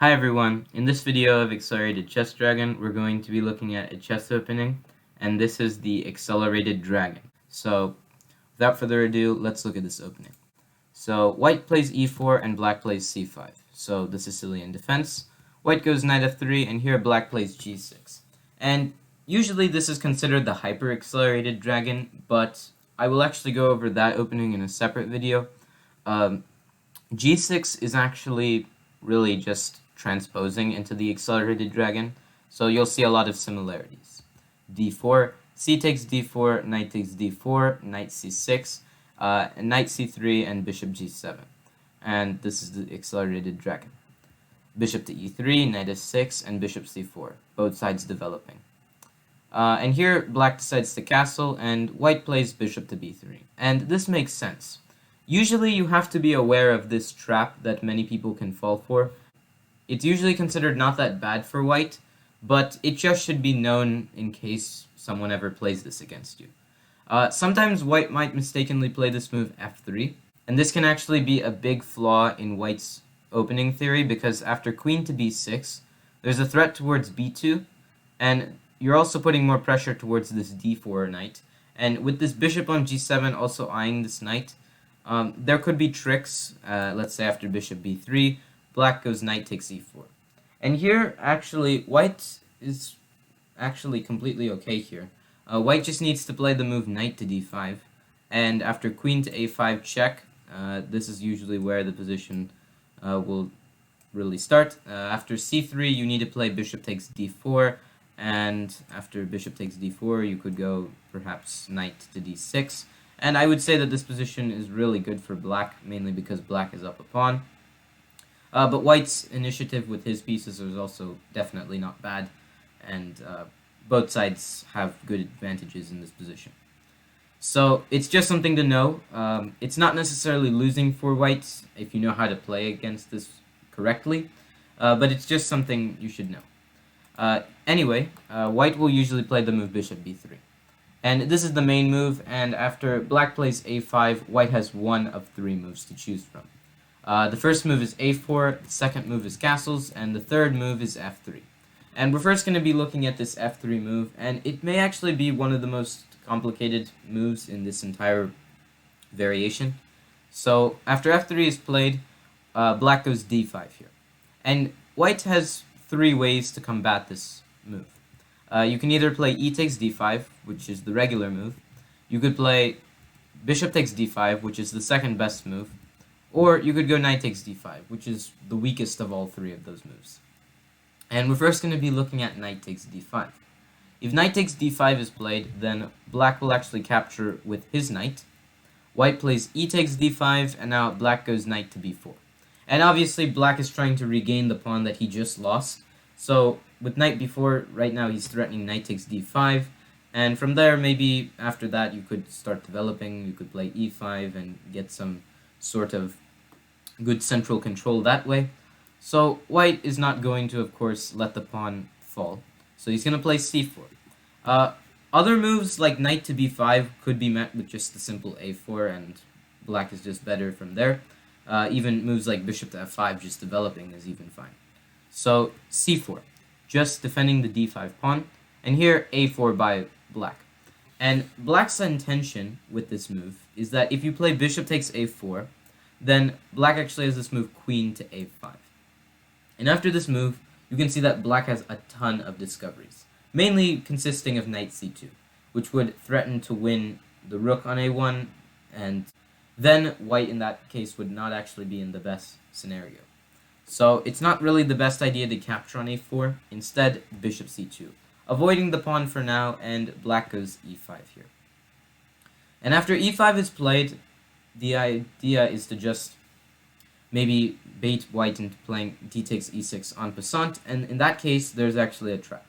Hi everyone, in this video of Accelerated Chess Dragon, we're going to be looking at a chess opening, and this is the Accelerated Dragon. So, without further ado, let's look at this opening. So, white plays e4 and black plays c5. So, the Sicilian defense. White goes knight f3, and here black plays g6. And usually this is considered the hyper-accelerated dragon, but I will actually go over that opening in a separate video. G6 is actually really just transposing into the accelerated dragon, so you'll see a lot of similarities. D4, c takes d4, knight takes d4, knight c6, knight c3, and bishop g7. And this is the accelerated dragon. Bishop to e3, knight f6, and bishop c4, both sides developing. And here, black decides to castle, and white plays bishop to b3. And this makes sense. Usually you have to be aware of this trap that many people can fall for. It's usually considered not that bad for white, but it just should be known in case someone ever plays this against you. Sometimes white might mistakenly play this move f3, and this can actually be a big flaw in white's opening theory because after queen to b6, there's a threat towards b2, and you're also putting more pressure towards this d4 knight, and with this bishop on g7 also eyeing this knight, there could be tricks, let's say after bishop b3, black goes knight takes e4. And here, actually, white is actually completely okay here. White just needs to play the move knight to d5, and after queen to a5 check, this is usually where the position will really start. After c3, you need to play bishop takes d4, and after bishop takes d4, you could go perhaps knight to d6. And I would say that this position is really good for black, mainly because black is up a pawn. But white's initiative with his pieces is also definitely not bad, and both sides have good advantages in this position. So it's just something to know. It's not necessarily losing for white if you know how to play against this correctly, but it's just something you should know. Anyway, white will usually play the move bishop b3. And this is the main move, and after black plays a5, white has one of three moves to choose from. The first move is a4, the second move is castles, and the third move is f3. And we're first going to be looking at this f3 move, and it may actually be one of the most complicated moves in this entire variation. So after f3 is played, black goes d5 here. And white has three ways to combat this move. You can either play e takes d5, which is the regular move. You could play bishop takes d5, which is the second best move. Or you could go knight takes d5, which is the weakest of all three of those moves. And we're first going to be looking at knight takes d5. If knight takes d5 is played, then black will actually capture with his knight. White plays e takes d5, and now black goes knight to b4. And obviously black is trying to regain the pawn that he just lost. So with knight b4, right now he's threatening knight takes d5, and from there, maybe after that, you could start developing. You could play e5 and get some sort of good central control that way. So white is not going to, of course, let the pawn fall. So he's going to play c4. Other moves like knight to b5 could be met with just the simple a4, and black is just better from there. Even moves like bishop to f5 just developing is even fine. So c4, just defending the d5 pawn, and here a4 by black. And black's intention with this move is that if you play bishop takes a4, then black actually has this move queen to a5. And after this move, you can see that black has a ton of discoveries, mainly consisting of knight c2, which would threaten to win the rook on a1, and then white in that case would not actually be in the best scenario. So it's not really the best idea to capture on a4, instead bishop c2, avoiding the pawn for now, and black goes e5 here. And after e5 is played, the idea is to just maybe bait white into playing d takes e6 en passant, and in that case there's actually a trap.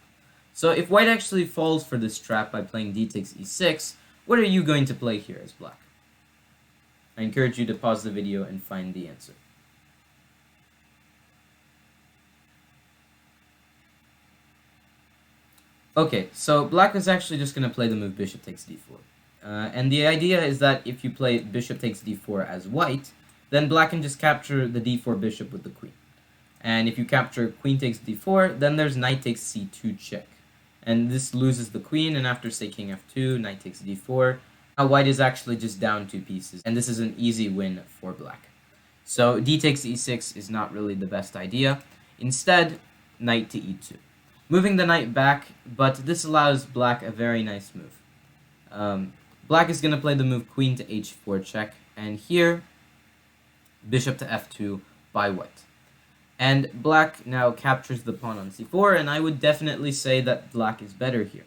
So if white actually falls for this trap by playing d takes e6, what are you going to play here as black? I encourage you to pause the video and find the answer. Okay, so black is actually just going to play the move bishop takes d4. And the idea is that if you play bishop takes d4 as white, then black can just capture the d4 bishop with the queen. And if you capture queen takes d4, then there's knight takes c2 check. And this loses the queen, and after, say, king f2, knight takes d4, now white is actually just down 2 pieces, and this is an easy win for black. So d takes e6 is not really the best idea. Instead, knight to e2. Moving the knight back, but this allows black a very nice move. Black is going to play the move queen to h4 check, and here, bishop to f2 by white. And black now captures the pawn on c4, and I would definitely say that black is better here.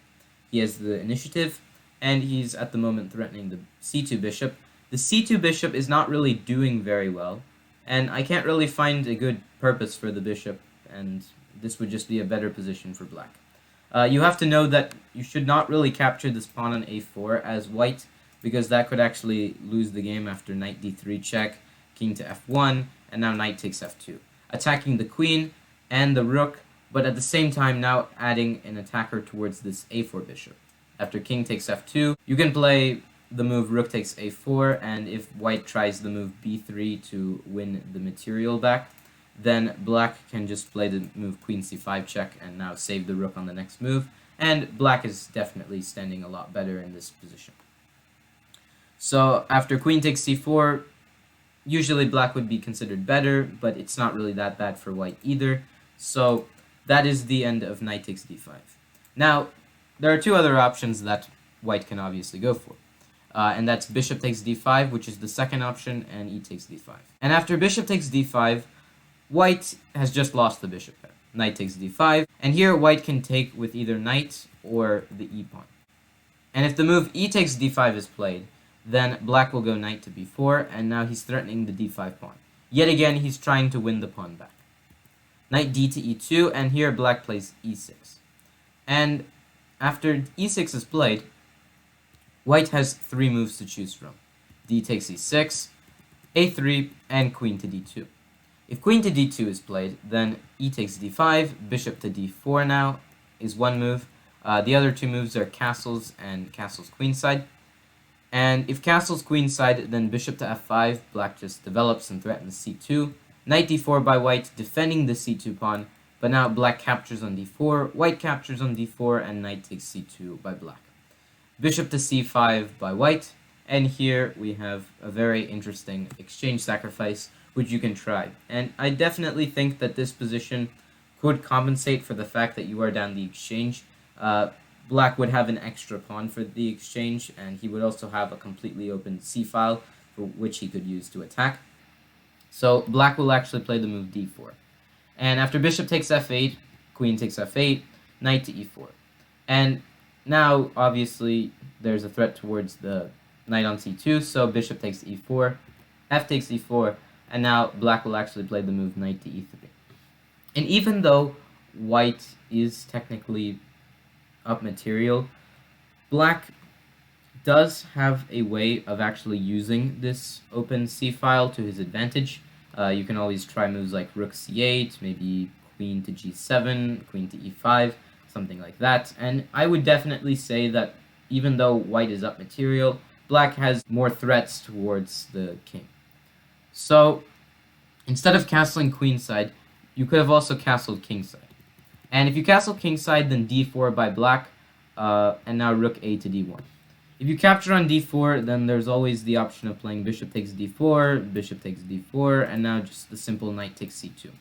He has the initiative, and he's at the moment threatening the c2 bishop. The c2 bishop is not really doing very well, and I can't really find a good purpose for the bishop, and this would just be a better position for black. You have to know that you should not really capture this pawn on a4 as white, because that could actually lose the game after knight d3 check, king to f1, and now knight takes f2. Attacking the queen and the rook, but at the same time now adding an attacker towards this a4 bishop. After king takes f2, you can play the move rook takes a4, and if white tries the move b3 to win the material back, then black can just play the move queen c5 check and now save the rook on the next move, and black is definitely standing a lot better in this position. So after queen takes c4, usually black would be considered better, but it's not really that bad for white either. So that is the end of knight takes d5. Now, there are two other options that white can obviously go for. And that's bishop takes d5, which is the second option, and e takes d5. And after bishop takes d5, white has just lost the bishop pair. Knight takes d5, and here white can take with either knight or the e pawn. And if the move e takes d5 is played, then black will go knight to b4, and now he's threatening the d5 pawn. Yet again, he's trying to win the pawn back. Knight d to e2, and here black plays e6. And after e6 is played, white has 3 moves to choose from. D takes e6, a3, and queen to d2. If queen to d2 is played, then e takes d5, bishop to d4 now is one move. The other 2 moves are castles and castles queenside. And if castle's queenside, then bishop to f5, black just develops and threatens c2. Knight d4 by white, defending the c2 pawn, but now black captures on d4, white captures on d4, and knight takes c2 by black. Bishop to c5 by white, and here we have a very interesting exchange sacrifice, which you can try. And I definitely think that this position could compensate for the fact that you are down the exchange. Black would have an extra pawn for the exchange, and he would also have a completely open c-file for which he could use to attack. So black will actually play the move d4. And after bishop takes f8, queen takes f8, knight to e4. And now, obviously, there's a threat towards the knight on c2, so bishop takes e4, f takes e4, and now black will actually play the move knight to e3. And even though white is technically up material, black does have a way of actually using this open c-file to his advantage. You can always try moves like rook c8, maybe queen to g7, queen to e5, something like that. And I would definitely say that even though white is up material, black has more threats towards the king. So instead of castling queenside, you could have also castled kingside. And if you castle kingside, then d4 by black, and now rook a to d1. If you capture on d4, then there's always the option of playing bishop takes d4, bishop takes d4, and now just the simple knight takes c2.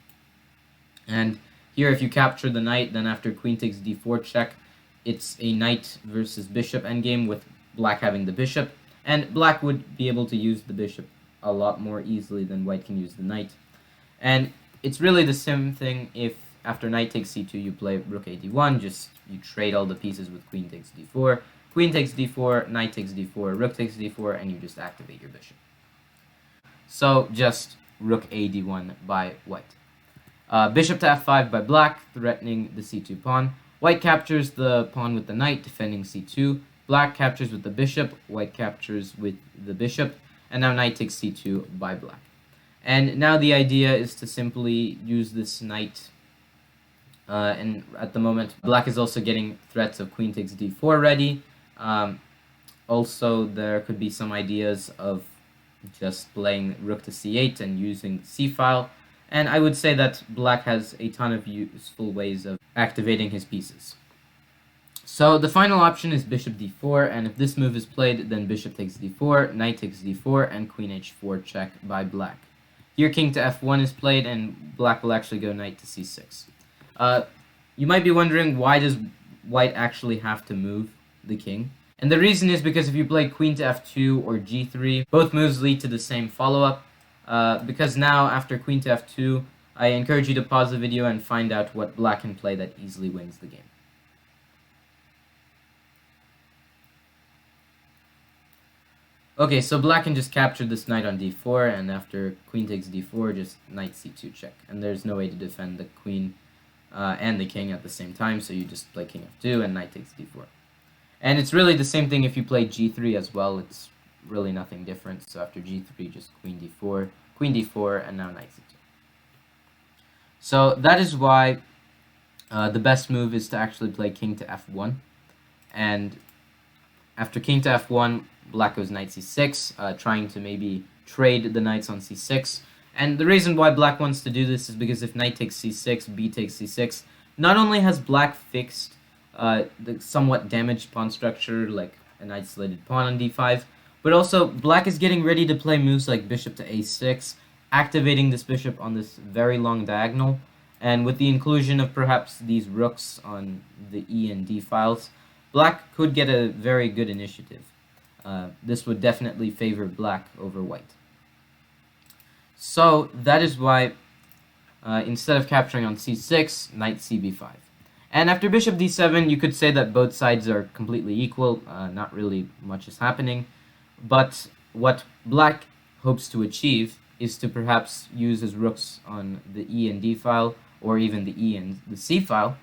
And here, if you capture the knight, then after queen takes d4 check, it's a knight versus bishop endgame with black having the bishop, and black would be able to use the bishop a lot more easily than white can use the knight. And it's really the same thing if after knight takes c2 you play rook a d1, just you trade all the pieces with queen takes d4, queen takes d4, knight takes d4, rook takes d4, and you just activate your bishop. So just rook a d1 by white. Bishop to f5 by black, threatening the c2 pawn. White captures the pawn with the knight, defending c2. Black captures with the bishop, white captures with the bishop, and now knight takes c2 by black. And now the idea is to simply use this knight. And at the moment, black is also getting threats of queen takes d4 ready. Also, there could be some ideas of just playing rook to c8 and using the c-file. and I would say that black has a ton of useful ways of activating his pieces. So the final option is bishop d4, and if this move is played, then bishop takes d4, knight takes d4, and queen h4 check by black. Here king to f1 is played, and black will actually go knight to c6. You might be wondering, why does white actually have to move the king? And the reason is because if you play queen to f2 or g3, both moves lead to the same follow-up. Because now, after queen to f2, I encourage you to pause the video and find out what black can play that easily wins the game. Okay, so black can just capture this knight on d4, and after queen takes d4, just knight c2 check. And there's no way to defend the queen and the king at the same time, so you just play king f2 and knight takes d4. And it's really the same thing if you play g3 as well. It's really nothing different. So after g3, just queen d4, and now knight c2. So that is why the best move is to actually play king to f1. And after king to f1, black goes knight c6, trying to maybe trade the knights on c6. And the reason why black wants to do this is because if knight takes c6, b takes c6, not only has black fixed the somewhat damaged pawn structure, like an isolated pawn on d5, but also black is getting ready to play moves like bishop to a6, activating this bishop on this very long diagonal, and with the inclusion of perhaps these rooks on the e and d files, black could get a very good initiative. This would definitely favor black over white. So that is why instead of capturing on c6, knight cb5. And after bishop d7, you could say that both sides are completely equal, not really much is happening, but what black hopes to achieve is to perhaps use his rooks on the e and d file, or even the e and the c file,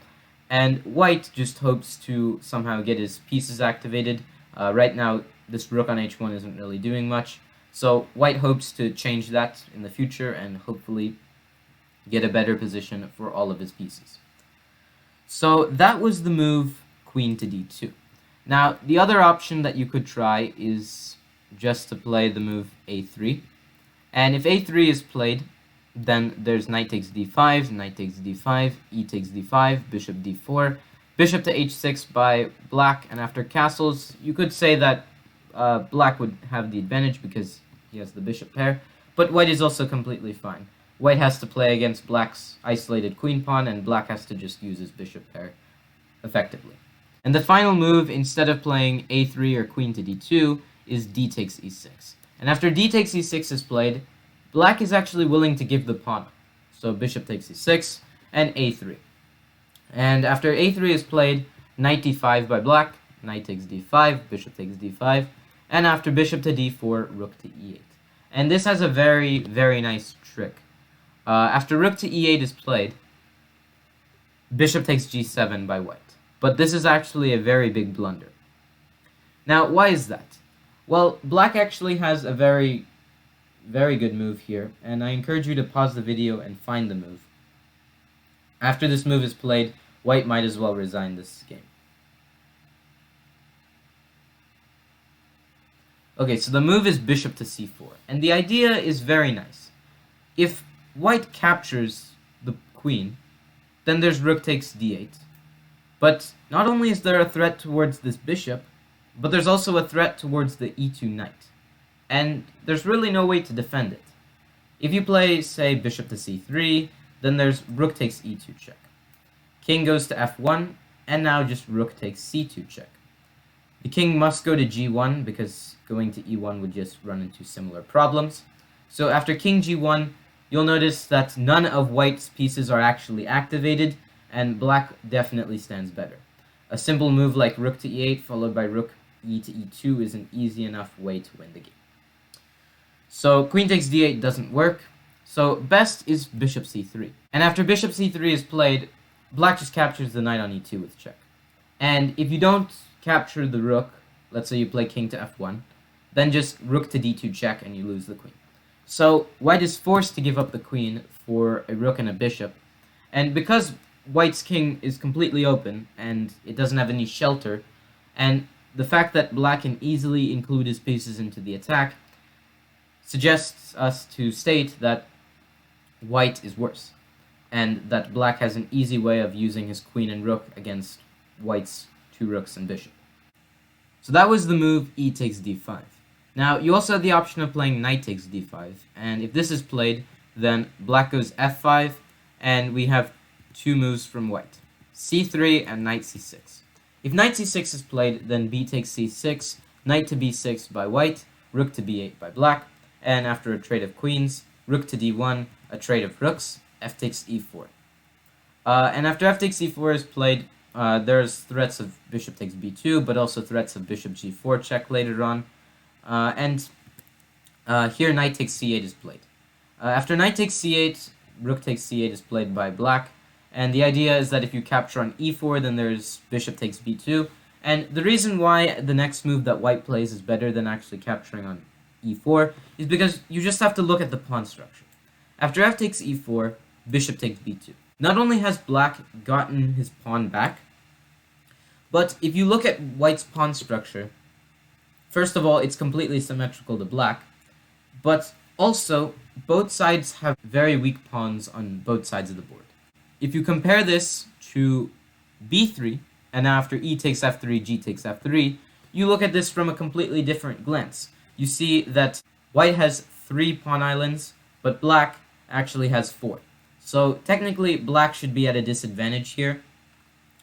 and white just hopes to somehow get his pieces activated. Right now, this rook on h1 isn't really doing much, so white hopes to change that in the future and hopefully get a better position for all of his pieces. So that was the move queen to d2. Now, the other option that you could try is just to play the move a3. And if a3 is played, then there's knight takes d5, knight takes d5, e takes d5, bishop d4, bishop to h6 by black, and after castles, you could say that black would have the advantage because he has the bishop pair, but white is also completely fine. White has to play against black's isolated queen pawn, and black has to just use his bishop pair effectively. And the final move, instead of playing a3 or queen to d2, is d takes e6. And after d takes e6 is played, black is actually willing to give the pawn up. So bishop takes e6 and a3. And after a3 is played, knight d5 by black, knight takes d5, bishop takes d5, and after bishop to d4, rook to e8. And this has a very, very nice trick. After rook to e8 is played, bishop takes g7 by white. But this is actually a very big blunder. Now, why is that? Well, black actually has a very, very good move here, and I encourage you to pause the video and find the move. After this move is played, white might as well resign this game. Okay, so the move is bishop to c4, and the idea is very nice. If white captures the queen, then there's rook takes d8. But not only is there a threat towards this bishop, but there's also a threat towards the e2 knight. And there's really no way to defend it. If you play, say, bishop to c3, then there's rook takes e2 check. King goes to f1, and now just rook takes c2 check. The king must go to g1, because going to e1 would just run into similar problems. So after king g1, you'll notice that none of white's pieces are actually activated, and black definitely stands better. A simple move like rook to e8 followed by rook e to e2 is an easy enough way to win the game. So queen takes d8 doesn't work, so best is bishop c3. And after bishop c3 is played, black just captures the knight on e2 with check. And if you don't capture the rook, let's say you play king to f1, then just rook to d2 check and you lose the queen. So white is forced to give up the queen for a rook and a bishop, and because white's king is completely open and it doesn't have any shelter, and the fact that black can easily include his pieces into the attack suggests us to state that white is worse, and that black has an easy way of using his queen and rook against white's two rooks and bishop. So that was the move e takes d5. Now, you also have the option of playing knight takes d5, and if this is played, then black goes f5, and we have two moves from white, c3 and knight c6. If knight c6 is played, then b takes c6, knight to b6 by white, rook to b8 by black, and after a trade of queens, rook to d1, a trade of rooks, f takes e4. And after f takes e4 is played, there's threats of bishop takes b2, but also threats of bishop g4 check later on. Here knight takes c8 is played. After knight takes c8, rook takes c8 is played by black. And the idea is that if you capture on e4, then there's bishop takes b2. And the reason why the next move that white plays is better than actually capturing on e4 is because you just have to look at the pawn structure. After f takes e4, bishop takes b2. Not only has black gotten his pawn back, but if you look at white's pawn structure, first of all, it's completely symmetrical to black, but also both sides have very weak pawns on both sides of the board. If you compare this to b3, and after e takes f3, g takes f3, you look at this from a completely different glance. You see that white has 3 pawn islands, but black actually has 4. So technically, black should be at a disadvantage here,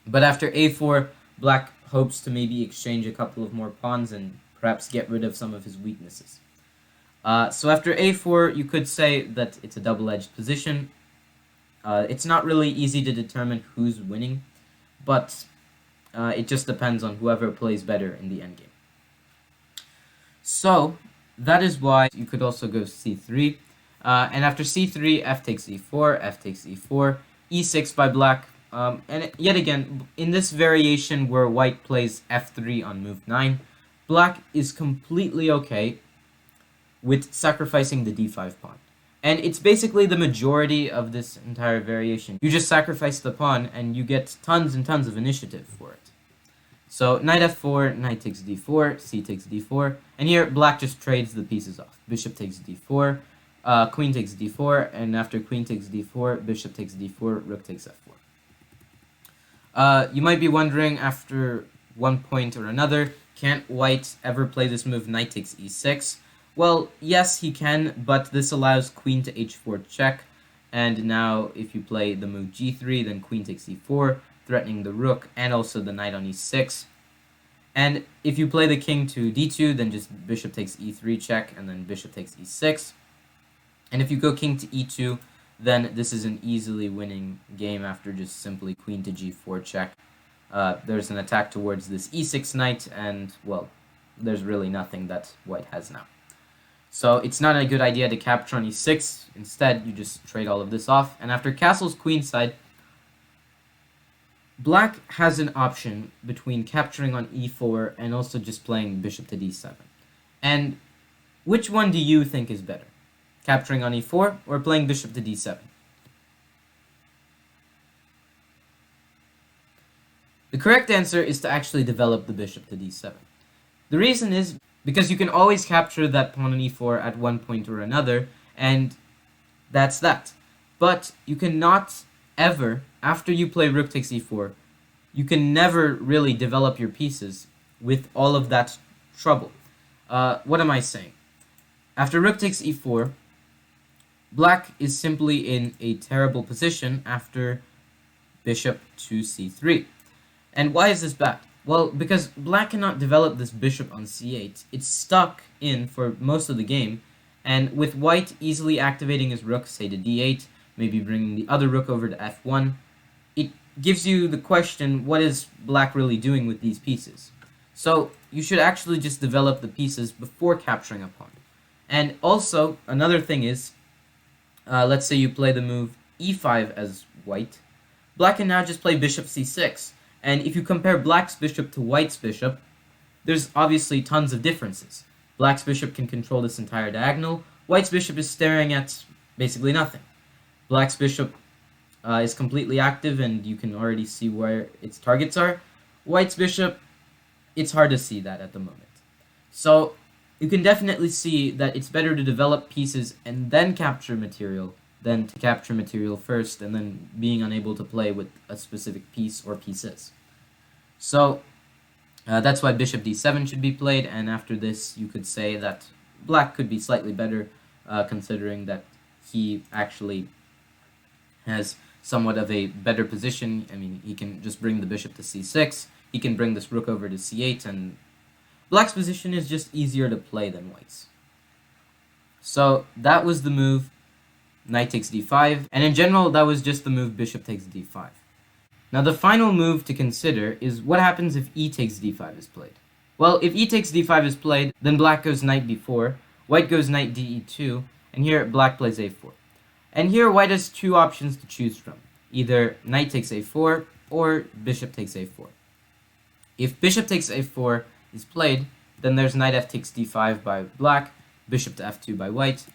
but after a4, black hopes to maybe exchange a couple of more pawns and perhaps get rid of some of his weaknesses. So after a4, you could say that it's a double-edged position. It's not really easy to determine who's winning, but it just depends on whoever plays better in the endgame. So that is why you could also go c3. And after c3, f takes e4, f takes e4, e6 by black. And yet again, in this variation where white plays f3 on move 9, black is completely okay with sacrificing the d5 pawn. And it's basically the majority of this entire variation. You just sacrifice the pawn and you get tons and tons of initiative for it. So knight f4, knight takes d4, c takes d4, and here black just trades the pieces off. Bishop takes d4, queen takes d4, and after queen takes d4, bishop takes d4, rook takes f4. You might be wondering, after one point or another, can't white ever play this move knight takes e6? Well, yes, he can, but this allows queen to h4 check, and now if you play the move g3, then queen takes e4, threatening the rook, and also the knight on e6. And if you play the king to d2, then just bishop takes e3 check, and then bishop takes e6. And if you go king to e2, then this is an easily winning game after just simply queen to g4 check. There's an attack towards this e6 knight, and, well, there's really nothing that white has now. So it's not a good idea to capture on e6. Instead, you just trade all of this off. And after castle's queenside, black has an option between capturing on e4 and also just playing bishop to d7. And which one do you think is better? Capturing on e4 or playing bishop to d7? The correct answer is to actually develop the bishop to d7. The reason is because you can always capture that pawn on e4 at one point or another, and that's that. But you cannot ever, after you play rook takes e4, you can never really develop your pieces with all of that trouble. What am I saying? After rook takes e4, black is simply in a terrible position after bishop to c3. And why is this bad? Well, because black cannot develop this bishop on c8. It's stuck in for most of the game, and with white easily activating his rook, say to d8, maybe bringing the other rook over to f1, it gives you the question, what is black really doing with these pieces? So you should actually just develop the pieces before capturing a pawn. And also, another thing is, let's say you play the move e5 as white, black can now just play bishop c6. And if you compare black's bishop to white's bishop, there's obviously tons of differences. Black's bishop can control this entire diagonal. White's bishop is staring at basically nothing. Black's bishop is completely active, and you can already see where its targets are. White's bishop, it's hard to see that at the moment. So you can definitely see that it's better to develop pieces and then capture material than to capture material first and then being unable to play with a specific piece or pieces. So that's why bishop d7 should be played, and after this you could say that black could be slightly better, considering that he actually has somewhat of a better position. I mean, he can just bring the bishop to c6, he can bring this rook over to c8, and black's position is just easier to play than white's. So that was the move knight takes d5, and in general that was just the move bishop takes d5. Now the final move to consider is what happens if e takes d5 is played. Well, if e takes d5 is played, then black goes knight b4, white goes knight de2, and here black plays a4. And here white has two options to choose from, either knight takes a4 or bishop takes a4. If bishop takes a4 is played, then there's knight f takes d5 by black, bishop to f2 by white.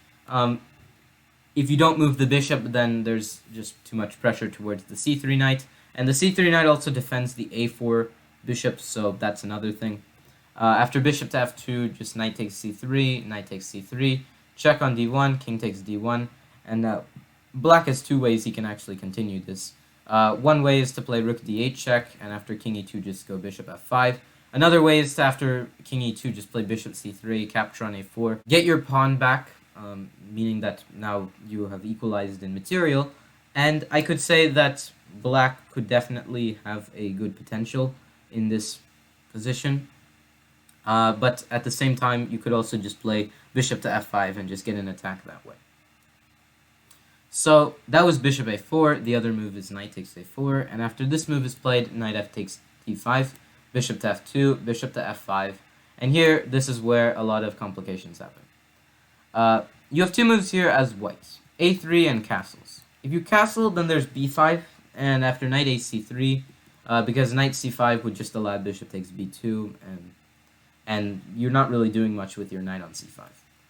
If you don't move the bishop, then there's just too much pressure towards the c3 knight, and the c3 knight also defends the a4 bishop, so that's another thing. After bishop to f2, just knight takes c3, knight takes c3, check on d1, king takes d1, and black has two ways he can actually continue this. One way is to play rook d8 check, and after king e2 just go bishop f5. Another way is to, after king e2, just play bishop c3, capture on a4, get your pawn back, meaning that now you have equalized in material, and I could say that black could definitely have a good potential in this position, but at the same time you could also just play bishop to f5 and just get an attack that way. So that was bishop a4, the other move is knight takes a4, and after this move is played, knight f takes d5, bishop to f2, bishop to f5, and here this is where a lot of complications happen. You have two moves here as whites, a3 and castles. If you castle, then there's b5, and after knight a c3, because knight c5 would just allow bishop takes b2, and you're not really doing much with your knight on c5.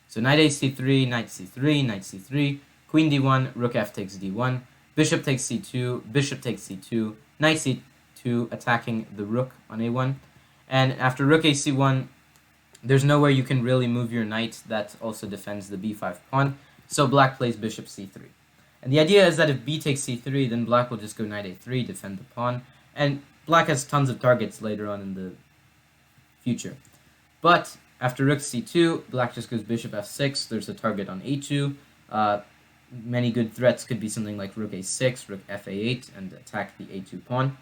So knight a c3, knight c3, knight c3, queen d1, rook f takes d1, bishop takes c2, bishop takes c2, knight c2, attacking the rook on a1, and after rook a c1, there's nowhere you can really move your knight that also defends the b5 pawn, so black plays bishop c3. And the idea is that if b takes c3, then black will just go knight a3, defend the pawn, and black has tons of targets later on in the future. But after rook c2, black just goes bishop f6, there's a target on a2. Many good threats could be something like rook a6, rook fa8, and attack the a2 pawn,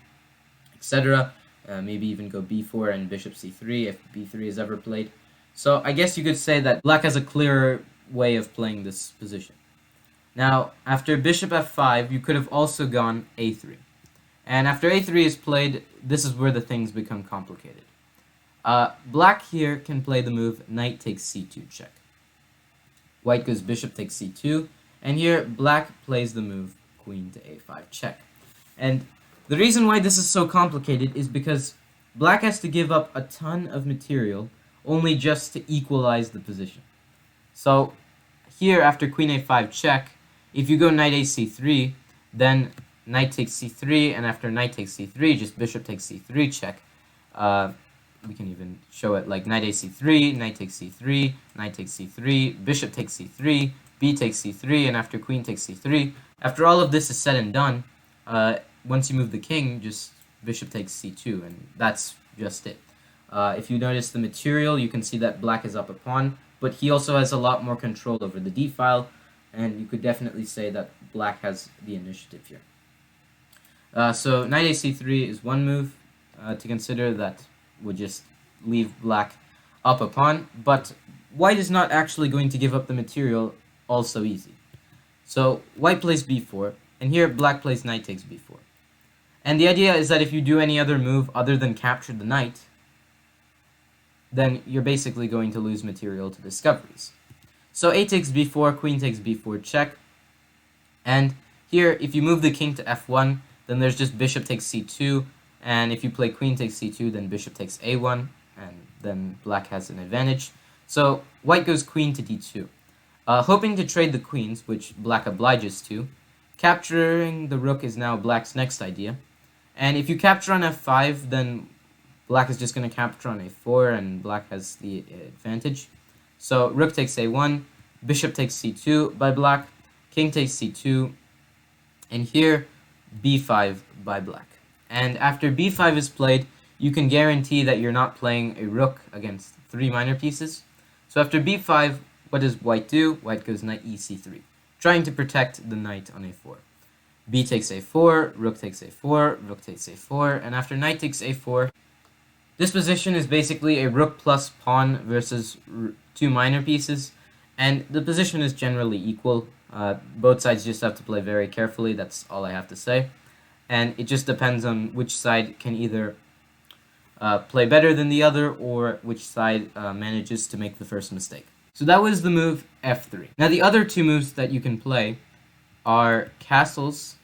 etc. Maybe even go b4 and bishop c3 if b3 is ever played. So I guess you could say that black has a clearer way of playing this position. Now, after bishop f5, you could have also gone a3. And after a3 is played, this is where the things become complicated. Black here can play the move knight takes c2 check. White goes bishop takes c2, and here black plays the move queen to a5 check. And the reason why this is so complicated is because black has to give up a ton of material only just to equalize the position. So here after queen a5 check, if you go knight a c3, then knight takes c3, and after knight takes c3, just bishop takes c3 check. We can even show it like knight a c3, knight takes c3, knight takes c3, bishop takes c3, b takes c3, and after queen takes c3. After all of this is said and done, once you move the king, just bishop takes c2, and that's just it. If you notice the material, you can see that black is up a pawn, but he also has a lot more control over the d-file, and you could definitely say that black has the initiative here. So knight a c3 is one move to consider that would just leave black up a pawn, but white is not actually going to give up the material all so easy. So white plays b4, and here black plays knight takes b4. And the idea is that if you do any other move other than capture the knight, then you're basically going to lose material to discoveries. So a takes b4, queen takes b4 check, and here if you move the king to f1, then there's just bishop takes c2, and if you play queen takes c2, then bishop takes a1, and then black has an advantage. So white goes queen to d2. Hoping to trade the queens, which black obliges to, capturing the rook is now black's next idea. And if you capture on f5, then black is just going to capture on a4, and black has the advantage. So rook takes a1, bishop takes c2 by black, king takes c2, and here b5 by black. And after b5 is played, you can guarantee that you're not playing a rook against 3 minor pieces. So after b5, what does white do? White goes knight ec3, trying to protect the knight on a4. B takes a4, rook takes a4, rook takes a4, and after knight takes a4, this position is basically a rook plus pawn versus 2 minor pieces, and the position is generally equal. Both sides just have to play very carefully, that's all I have to say. And it just depends on which side can either play better than the other, or which side manages to make the first mistake. So that was the move f3. Now the other two moves that you can play are castles,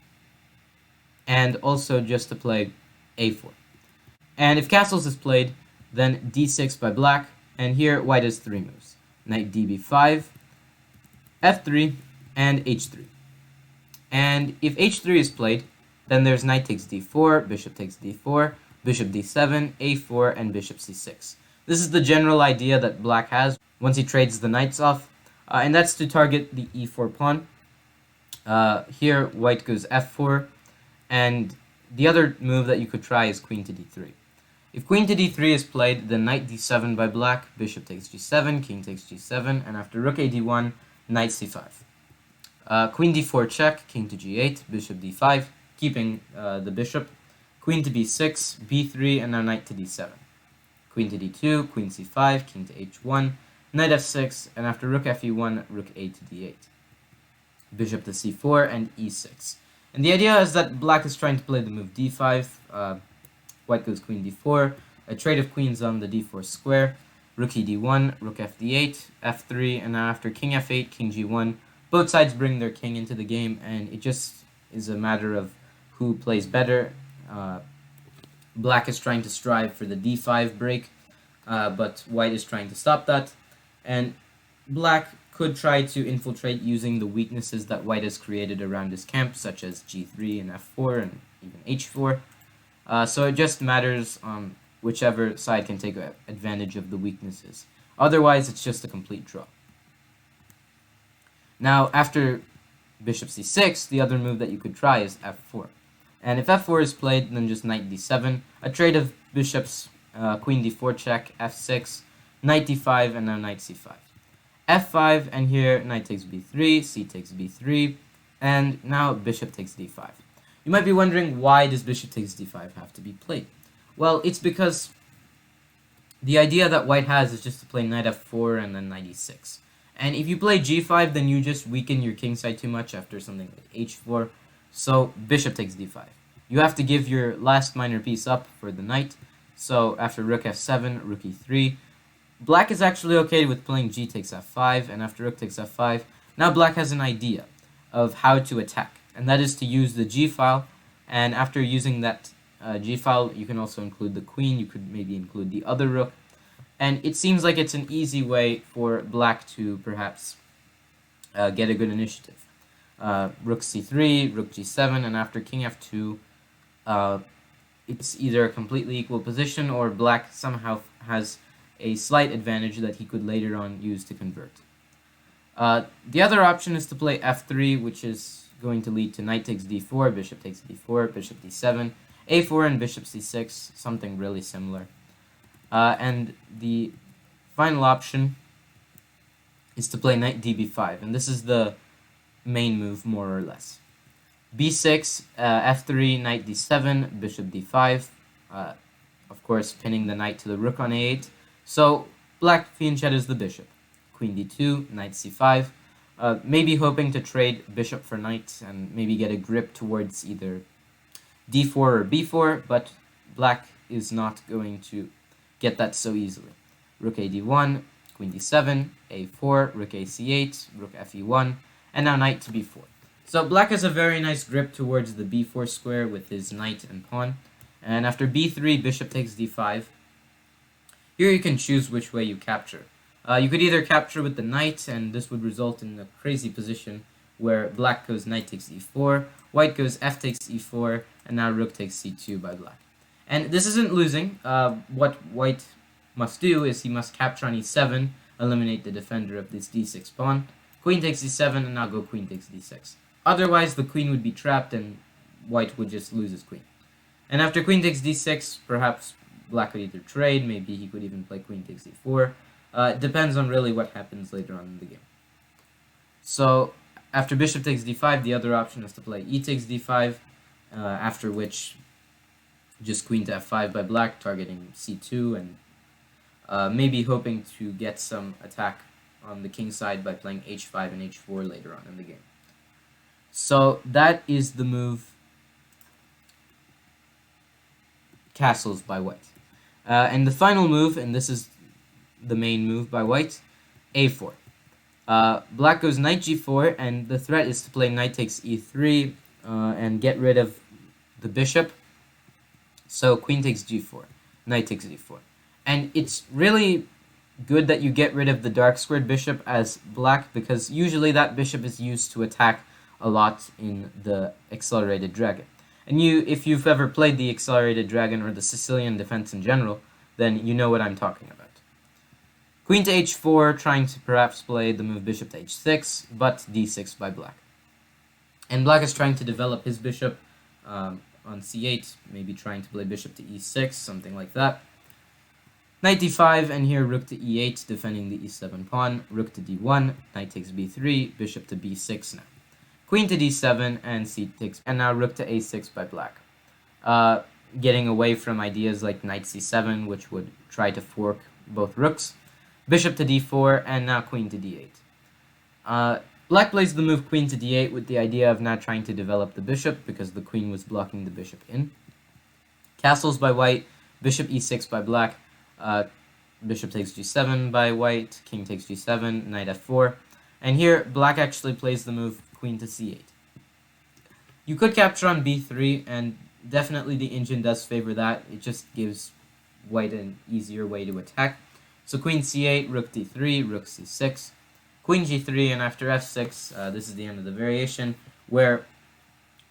and also just to play a4. And if castles is played, then d6 by black, and here white has 3 moves. Knight db5, f3, and h3. And if h3 is played, then there's knight takes d4, bishop takes d4, bishop d7, a4, and bishop c6. This is the general idea that black has once he trades the knights off, and that's to target the e4 pawn. Here white goes f4, and the other move that you could try is queen to d3. If queen to d3 is played, then knight d7 by black, bishop takes g7, king takes g7, and after rook a d1, knight c5. Queen d4 check, king to g8, bishop d5, keeping the bishop. Queen to b6, b3, and now knight to d7. Queen to d2, queen c5, king to h1, knight f6, and after rook fe1, rook a to d8. Bishop to c4, and e6. And the idea is that black is trying to play the move d5, white goes queen d4, a trade of queens on the d4 square, rook e d1, rook f d8, f3, and now after king f8, king g1, both sides bring their king into the game, and it just is a matter of who plays better. Black is trying to strive for the d5 break, but white is trying to stop that, and black could try to infiltrate using the weaknesses that white has created around his camp, such as g3 and f4 and even h4. So it just matters on whichever side can take advantage of the weaknesses. Otherwise, it's just a complete draw. Now, after bishop c6, the other move that you could try is f4. And if f4 is played, then just knight d7, a trade of bishops, queen d4 check, f6, knight d5, and now knight c5. f5, and here knight takes b3, c takes b3, and now bishop takes d5. You might be wondering, why does bishop takes d5 have to be played? Well, it's because the idea that white has is just to play knight f4 and then knight e6. And if you play g5, then you just weaken your king side too much after something like h4. So bishop takes d5. You have to give your last minor piece up for the knight. So after rook f7, rook e3. Black is actually okay with playing g takes f5, and after rook takes f5, now black has an idea of how to attack, and that is to use the g file. And after using that g file, you can also include the queen, you could maybe include the other rook, and it seems like it's an easy way for black to perhaps get a good initiative. Rook c3, rook g7, and after king f2, it's either a completely equal position or black somehow has a slight advantage that he could later on use to convert. The other option is to play f3, which is going to lead to knight takes d4, bishop takes d4, bishop d7, a4, and bishop c6, something really similar. And the final option is to play knight db5, and this is the main move, more or less. b6, f3, knight d7, bishop d5, of course pinning the knight to the rook on a8. So black fianchettos the bishop. Queen d2, knight c5, maybe hoping to trade bishop for knight and maybe get a grip towards either d4 or b4, but black is not going to get that so easily. Rook a d1, queen d7, a4, rook a c8, rook fe1, and now knight to b4. So black has a very nice grip towards the b4 square with his knight and pawn, and after b3, bishop takes d5. Here you can choose which way you capture. You could either capture with the knight, and this would result in a crazy position where black goes knight takes e4, white goes f takes e4, and now rook takes c2 by black. And this isn't losing. What white must do is he must capture on e7, eliminate the defender of this d6 pawn. Queen takes d7, and now go queen takes d6. Otherwise, the queen would be trapped, and white would just lose his queen. And after queen takes d6, perhaps black could either trade, maybe he could even play queen takes d4. It depends on really what happens later on in the game. So, after bishop takes d5, the other option is to play e takes d5, after which just queen to f5 by black, targeting c2, and maybe hoping to get some attack on the king side by playing h5 and h4 later on in the game. So that is the move castles by white. And the final move, and this is the main move by white, a4. Black goes knight g4, and the threat is to play knight takes e3 and get rid of the bishop. So queen takes g4, knight takes d4. And it's really good that you get rid of the dark squared bishop as black, because usually that bishop is used to attack a lot in the accelerated dragon. And if you've ever played the accelerated dragon or the Sicilian defense in general, then you know what I'm talking about. Queen to h4, trying to perhaps play the move bishop to h6, but d6 by black. And black is trying to develop his bishop on c8, maybe trying to play bishop to e6, something like that. Knight d5, and here rook to e8, defending the e7 pawn, rook to d1, knight takes b3, bishop to b6 now. Queen to d7, and c takes, and now rook to a6 by black. Getting away from ideas like knight c7, which would try to fork both rooks. Bishop to d4, and now queen to d8. Black plays the move queen to d8 with the idea of now trying to develop the bishop, because the queen was blocking the bishop in. Castles by white, bishop e6 by black, bishop takes g7 by white, king takes g7, knight f4, and here black actually plays the move queen to c8. You could capture on b3, and definitely the engine does favor that. It just gives white an easier way to attack. So queen c8, rook d3, rook c6, queen g3, and after f6, this is the end of the variation, where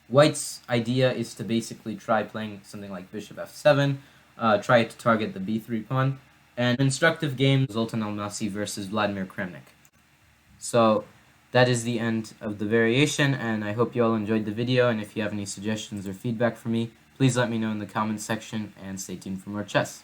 white's idea is to basically try playing something like bishop f7, try to target the b3 pawn, and instructive game, Zoltan Almasi versus Vladimir Kramnik. So that is the end of the variation, and I hope you all enjoyed the video, and if you have any suggestions or feedback for me, please let me know in the comments section, and stay tuned for more chess.